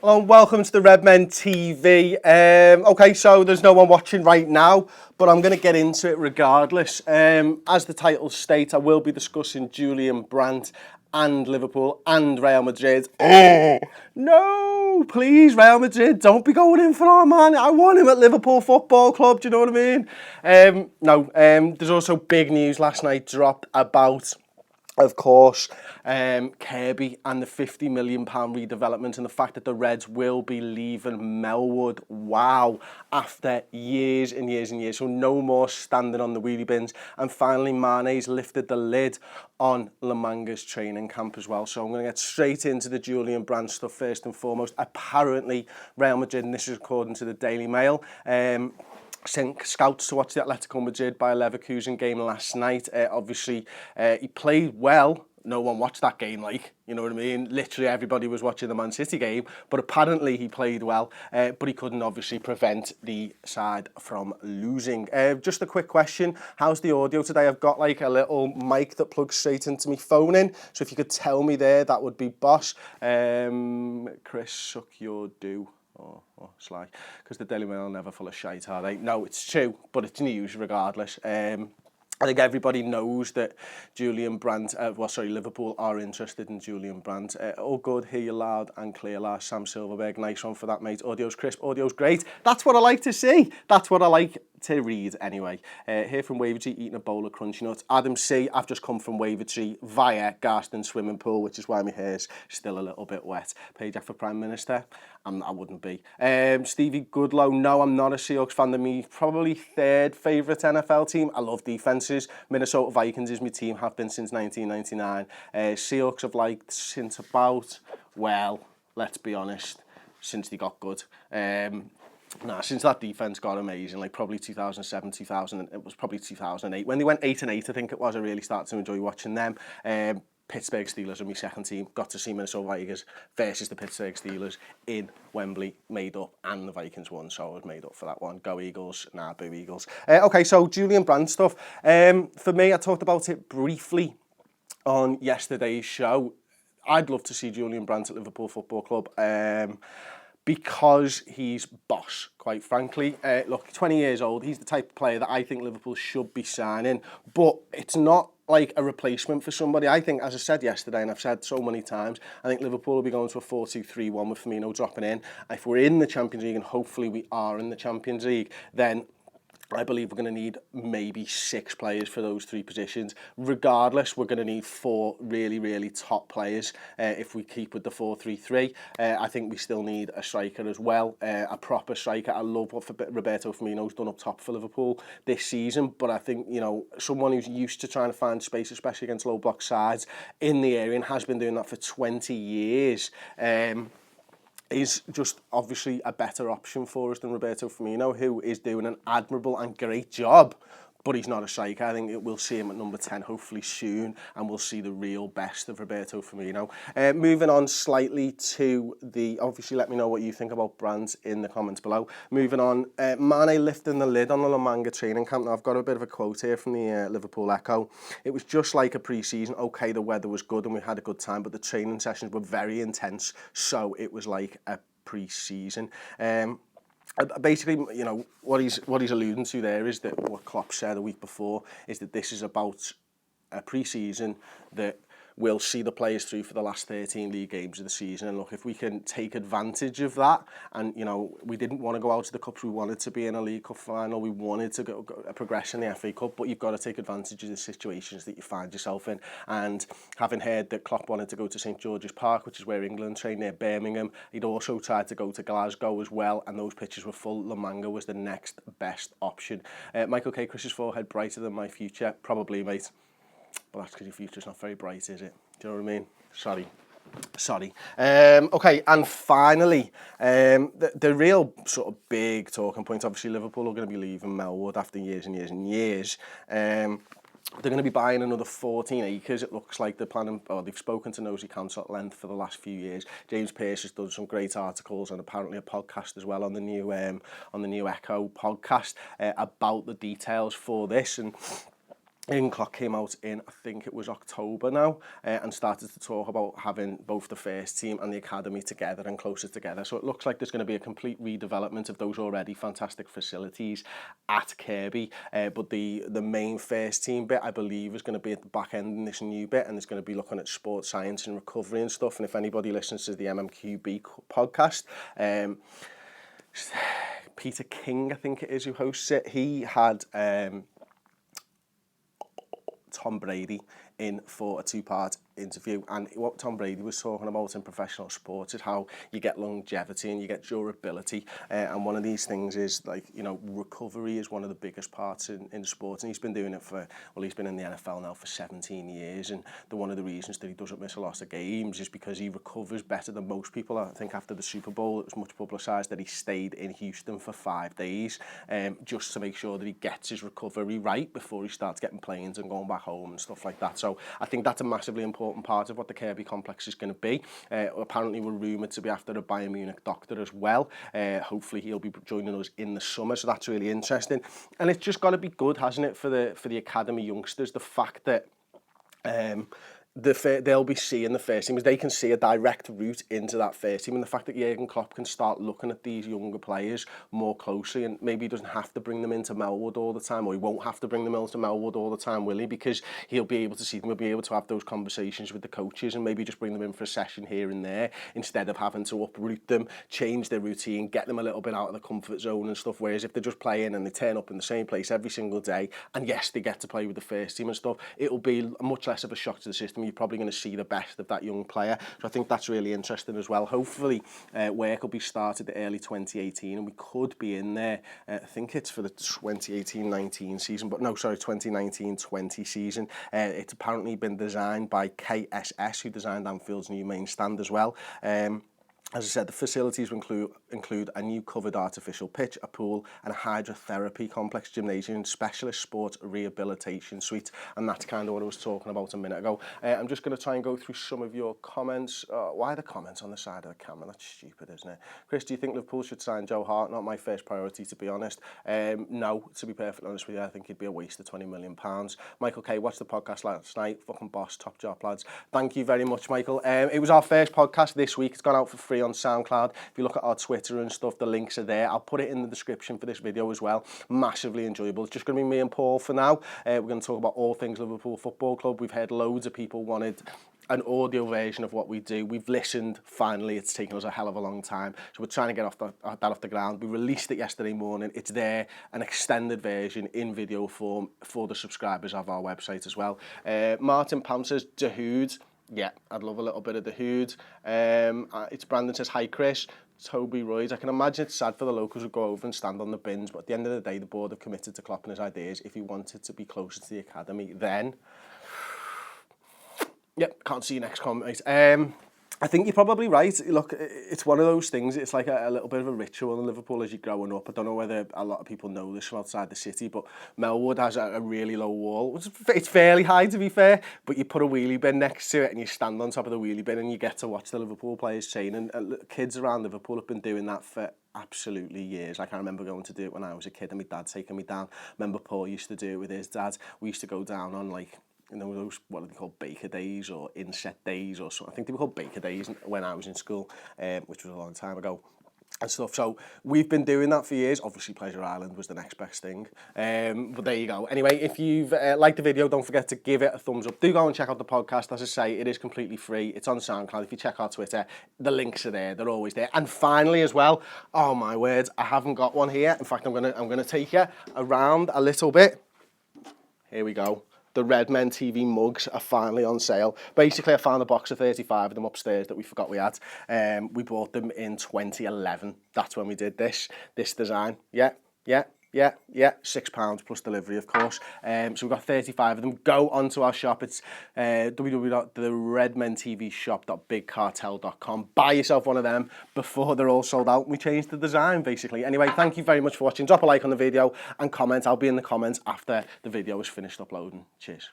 Hello and welcome to the Redmen TV. Okay, so there's no one watching right now, but I'm going to get into it regardless. As the title states, I will be discussing Julian Brandt and Liverpool and Real Madrid. No, please, Real Madrid, don't be going in for our man. I want him at Liverpool Football Club, do you know what I mean? There's also big news last night dropped about, of course, Kirkby and the £50 million redevelopment and the fact that the Reds will be leaving Melwood. Wow. After years and years and years. So no more standing on the wheelie bins. And finally, Mane's lifted the lid on Manga's training camp as well. So I'm going to get straight into the Julian Brandt stuff first and foremost. Apparently, Real Madrid, and this is according to the Daily Mail, sent scouts to watch the Atletico Madrid by Leverkusen game last night. Obviously, he played well. No one watched that game, you know what I mean? Literally everybody was watching the Man City game, but apparently he played well, but he couldn't obviously prevent the side from losing. Just a quick question, how's the audio today? I've got a little mic that plugs straight into my phone in, so if you could tell me there, that would be boss. Chris, suck your do. Or Sly, because the Daily Mail are never full of shite, are they? No, it's true, but it's news regardless. I think everybody knows that Julian Brandt, Liverpool are interested in Julian Brandt. All good, hear you loud and clear, Lars. Sam Silverberg, nice one for that, mate. Audio's crisp, audio's great. That's what I like to see. That's what I like to read, anyway. Here from Wavertree, eating a bowl of crunchy nuts. Adam C, I've just come from Wavertree via Garston swimming pool, which is why my hair's still a little bit wet. Payjack for Prime Minister? I wouldn't be. Stevie Goodlow, no, I'm not a Seahawks fan. They're my probably third favourite NFL team. I love defences. Minnesota Vikings is my team, have been since 1999. Seahawks have liked since about, well, let's be honest, since they got good. Since that defence got amazing, probably 2007, 2000, it was probably 2008. When they went 8-8, I think it was, I really started to enjoy watching them. Pittsburgh Steelers are my second team. Got to see Minnesota Vikings versus the Pittsburgh Steelers in Wembley, made up, and the Vikings won, so I was made up for that one. Go Eagles, boo Eagles. Okay, so Julian Brandt stuff. For me, I talked about it briefly on yesterday's show. I'd love to see Julian Brandt at Liverpool Football Club. Because he's boss, quite frankly. Look, 20 years old, he's the type of player that I think Liverpool should be signing, but it's not like a replacement for somebody. I think, as I said yesterday, and I've said so many times, I think Liverpool will be going to a 4-2-3-1 with Firmino dropping in. If we're in the Champions League, and hopefully we are in the Champions League, then I believe we're going to need maybe 6 players for those 3 positions. Regardless, we're going to need 4 really, really top players if we keep with the 4-3-3. I think we still need a striker as well, a proper striker. I love what Roberto Firmino's done up top for Liverpool this season, but I think, someone who's used to trying to find space, especially against low block sides in the area, and has been doing that for 20 years, is just obviously a better option for us than Roberto Firmino, who is doing an admirable and great job, but he's not a striker. I think we'll see him at number 10 hopefully soon, and we'll see the real best of Roberto Firmino. Moving on slightly to obviously let me know what you think about Brandt in the comments below. Moving on, Mane lifting the lid on the Manga training camp. Now I've got a bit of a quote here from the Liverpool Echo. It was just like a pre-season. Okay, the weather was good and we had a good time, but the training sessions were very intense, so it was like a pre-season. Basically, what he's alluding to there is that what Klopp said a week before is that this is about a pre-season that we'll see the players through for the last 13 league games of the season. And look, if we can take advantage of that, and we didn't want to go out to the Cups, we wanted to be in a League Cup final, we wanted to go progress in the FA Cup, but you've got to take advantage of the situations that you find yourself in. And having heard that Klopp wanted to go to St George's Park, which is where England train, near Birmingham, he'd also tried to go to Glasgow as well, and those pitches were full. Manga was the next best option. Michael K. Chris's forehead brighter than my future? Probably, mate. But that's because your future's not very bright, is it? Do you know what I mean? Sorry. Okay, and finally, the real sort of big talking point, obviously Liverpool are going to be leaving Melwood after years and years and years. They're going to be buying another 14 acres. It looks like they're planning, or they've spoken to Nosy Council at length for the last few years. James Pearce has done some great articles and apparently a podcast as well on the new Echo podcast about the details for this. And Jurgen Klopp came out in, I think it was October now, and started to talk about having both the first team and the academy together and closer together. So it looks like there's going to be a complete redevelopment of those already fantastic facilities at Kirkby. But the main first team bit, I believe, is going to be at the back end in this new bit, and it's going to be looking at sports science and recovery and stuff. And if anybody listens to the MMQB podcast, Peter King, I think it is, who hosts it, he had Tom Brady in for a two-part interview, and what Tom Brady was talking about in professional sports is how you get longevity and you get durability, and one of these things is, like, you know, recovery is one of the biggest parts in sports, and he's been doing it for, well, he's been in the NFL now for 17 years, and one of the reasons that he doesn't miss a lot of games is because he recovers better than most people. I think after the Super Bowl it was much publicised that he stayed in Houston for 5 days just to make sure that he gets his recovery right before he starts getting planes and going back home and stuff like that. So I think that's a massively important part of what the Kirkby complex is going to be. Apparently we're rumoured to be after a Bayern Munich doctor as well. Hopefully he'll be joining us in the summer, so that's really interesting. And it's just got to be good, hasn't it, for the academy youngsters, the fact that they'll be seeing the first team, they can see a direct route into that first team, and the fact that Jurgen Klopp can start looking at these younger players more closely, and maybe he doesn't have to bring them into Melwood all the time, or he won't have to bring them into Melwood all the time, will he? Because he'll be able to see them, he'll be able to have those conversations with the coaches and maybe just bring them in for a session here and there, instead of having to uproot them, change their routine, get them a little bit out of the comfort zone and stuff. Whereas if they're just playing and they turn up in the same place every single day, and yes, they get to play with the first team and stuff, it'll be much less of a shock to the system. You're probably going to see the best of that young player. So I think that's really interesting as well. Hopefully work will be started early 2018, and we could be in there. I think it's for the 2018-19 season, but no, sorry, 2019-20 season. It's apparently been designed by KSS, who designed Anfield's new main stand as well. As I said, the facilities will include a new covered artificial pitch, a pool, and a hydrotherapy complex, gymnasium, specialist sports rehabilitation suite, and that's kind of what I was talking about a minute ago. I'm just going to try and go through some of your comments. Why are the comments on the side of the camera? That's stupid, isn't it? Chris, do you think Liverpool should sign Joe Hart? Not my first priority, to be honest. No, to be perfectly honest with you, I think he'd be a waste of £20 million. Michael K, watched the podcast last night. Fucking boss, top job, lads. Thank you very much, Michael. It was our first podcast this week. It's gone out for free on SoundCloud. If you look at our Twitter and stuff, the links are there. I'll put it in the description for this video as well. Massively enjoyable. It's just going to be me and Paul for now. We're going to talk about all things Liverpool Football Club. We've heard loads of people wanted an audio version of what we do. We've listened, finally. It's taken us a hell of a long time, so we're trying to get that off the ground. We released it yesterday morning. It's there, an extended version in video form for the subscribers of our website as well. Martin Pam says, Dahoud. Yeah, I'd love a little bit of the hood. It's Brandon says, hi Chris. Toby Royds, I can imagine it's sad for the locals who go over and stand on the bins, but at the end of the day, the board have committed to Klopp and his ideas. If he wanted to be closer to the academy, then... Yep, can't see your next comment, mate. I think you're probably right. Look, it's one of those things. It's like a little bit of a ritual in Liverpool as you're growing up. I don't know whether a lot of people know this from outside the city, but Melwood has a really low wall. It's fairly high, to be fair, but you put a wheelie bin next to it and you stand on top of the wheelie bin and you get to watch the Liverpool players train. And kids around Liverpool have been doing that for absolutely years. Like, I remember going to do it when I was a kid and my dad taking me down. Remember Paul used to do it with his dad. We used to go down on, like, you know, those, what are they called, Baker Days or Inset Days or something. I think they were called Baker Days when I was in school, which was a long time ago and stuff. So we've been doing that for years. Obviously Pleasure Island was the next best thing, but there you go. Anyway, if you've liked the video, don't forget to give it a thumbs up. Do go and check out the podcast. As I say, it is completely free. It's on SoundCloud. If you check our Twitter, the links are there. They're always there. And finally as well, oh my words, I haven't got one here. In fact, I'm gonna take you around a little bit. Here we go. The Redmen TV mugs are finally on sale. Basically, I found a box of 35 of them upstairs that we forgot we had. We bought them in 2011. That's when we did this design. Yeah. £6 plus delivery, of course. So we've got 35 of them. Go onto our shop. It's www.theredmentvshop.bigcartel.com. Buy yourself one of them before they're all sold out. We changed the design, basically. Anyway, thank you very much for watching. Drop a like on the video and comment. I'll be in the comments after the video is finished uploading. Cheers.